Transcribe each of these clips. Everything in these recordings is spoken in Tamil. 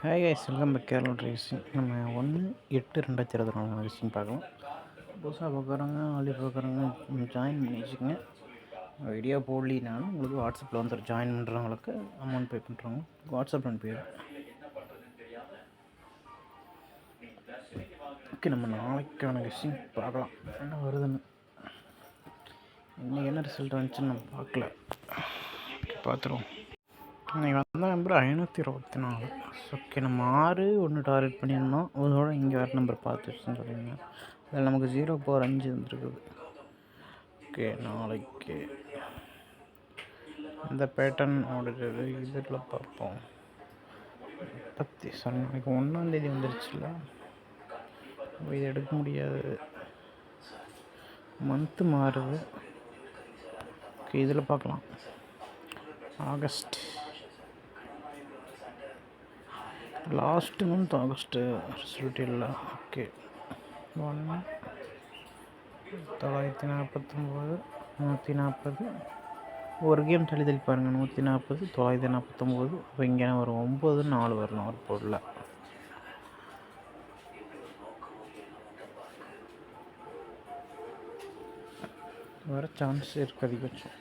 Hi guys, welcome back Kerala racing. நம்ம 1/8/2024 ரேசிங் பார்க்கலாம். புதுசாக பார்க்குறவங்க ஆல்ரெடி பார்க்குறவங்க ஜாயின் பண்ணி வச்சுக்கோங்க. வீடியோ போடலினாலும் உங்களுக்கு வாட்ஸ்அப்பில் வந்துடும். ஜாயின் பண்ணுறவங்களுக்கு அமௌண்ட் பே பண்ணுறவங்க வாட்ஸ்அப்பில் அனுப்பிடுறேன். ஓகே, நம்ம நாளைக்கான ரேசிங் பார்க்கலாம். என்ன வருதுன்னு இன்றைக்கி என்ன ரிசல்ட் வந்துச்சுன்னு நம்ம பார்த்துருவோம். இன்றைக்கி வந்த நம்பர் 524. ஓகே, நம்ம 6 டார்கெட் பண்ணியிருந்தோம். அதோட இங்கே வேறு நம்பர் பார்த்து வச்சுன்னு சொல்லியிருந்தேன். அதில் நமக்கு 0/5 வந்துருக்குது. ஓகே, நாளைக்கு இந்த பேட்டர்ன் ஓடுறது இதில் பார்ப்போம். நாளைக்கு 1ஆந்தேதி வந்துருச்சுல, இது எடுக்க முடியாது. மந்த்து மாறுது. ஓகே, இதில் பார்க்கலாம். August last month August result இல்லை. ஓகே, 949 140. ஒரு கேம் தள்ளி பாருங்கள். 140 949. இப்போ இங்கே வரும் 9-4 வரணும் ஒரு பொருளில். வர சான்ஸ் இருக்குது அதிகபட்சம்.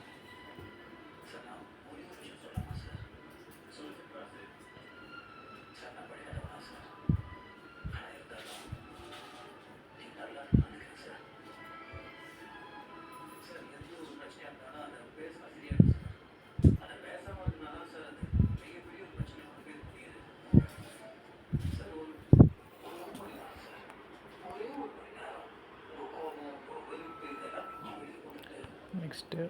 நெக்ஸ்ட்டு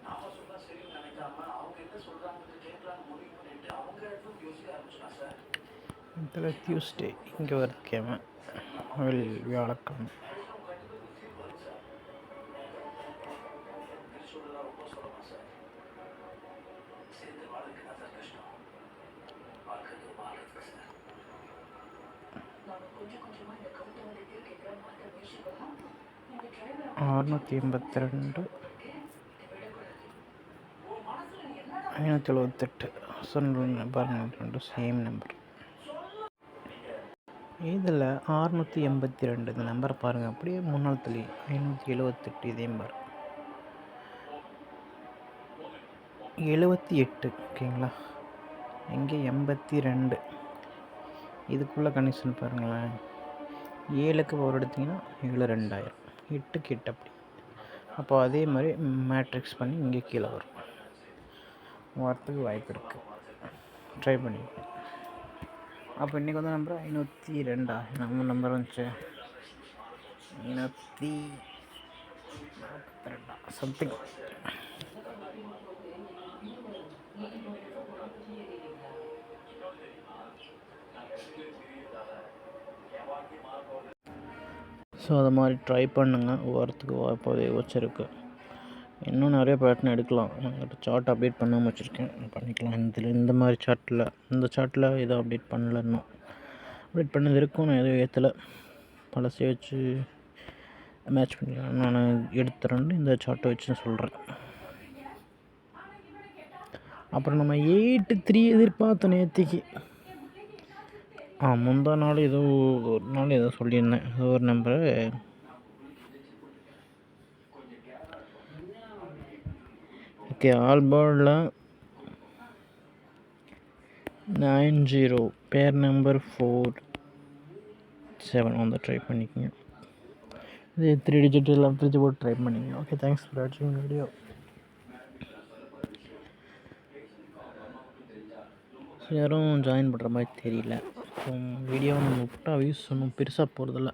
இதில் டியூஸ்டே இங்கே வருது கேம வியாழக்கிழமை. அறுநூற்றி 578 578 சேம் நம்பர். இதில் 682 இந்த நம்பரை பாருங்கள். அப்படியே முன்னாள் தள்ளி 578 இதே மாதிரி 78. ஓகேங்களா, இங்கே 82. இதுக்குள்ளே கனெக்ஷன் பாருங்களேன். 7க்கு பவர் எடுத்திங்கன்னா 7 2000, 8க்கு 8 அப்படி. அப்போ அதே மாதிரி மேட்ரிக்ஸ் பண்ணி இங்கே கீழே வரும். வரத்துக்கு வாய்ப்பு இருக்குது. ட்ரை பண்ணி. அப்போ இன்றைக்கி வந்து நம்பர் 502. நம்ம நம்பர் வந்துச்சு 542 சம்திங். ஸோ அது மாதிரி ட்ரை பண்ணுங்கள். வரத்துக்கு வாய்ப்பு வச்சுருக்கு. இன்னும் நிறைய பேட்டர்ன் எடுக்கலாம். என்கிட்ட சார்ட் அப்டேட் பண்ணாமல் வச்சுருக்கேன், பண்ணிக்கலாம். இந்த மாதிரி இந்த சார்ட்டில் எதுவும் அப்டேட் பண்ணல. இன்னும் அப்டேட் பண்ணது இருக்கும். நான் எதுவும் ஏற்றலை. பழசை வச்சு மேட்ச் பண்ணிக்கலாம். நான் எடுத்துறேன்னு இந்த சார்ட்டை வச்சு சொல்கிறேன். அப்புறம் நம்ம 8-3 எதிர்பார்த்த நேற்றுக்கு முந்தா நாள் ஏதோ ஒரு நாள் ஏதோ சொல்லியிருந்தேன். ஏதோ ஒரு நம்பரு ஓகே. ஆல்போர்டில் 90 பேர் நம்பர் 47 வந்து ட்ரை பண்ணிக்கோங்க. இது 3 டிஜிட் எல்லாம் பிரித்து போட்டு ட்ரை பண்ணிக்கோங்க. ஓகே, தேங்க்ஸ் ஃபார் வாட்சிங் வீடியோ. யாரும் ஜாயின் பண்ணுற மாதிரி தெரியல. வீடியோ விட்டால் வியூஸ் ஒன்றும் பெருசாக போகிறதில்ல.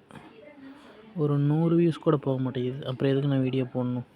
ஒரு 100 வியூஸ் கூட போக மாட்டேங்குது. அப்புறம் எதுக்கு நான் வீடியோ போடணும்?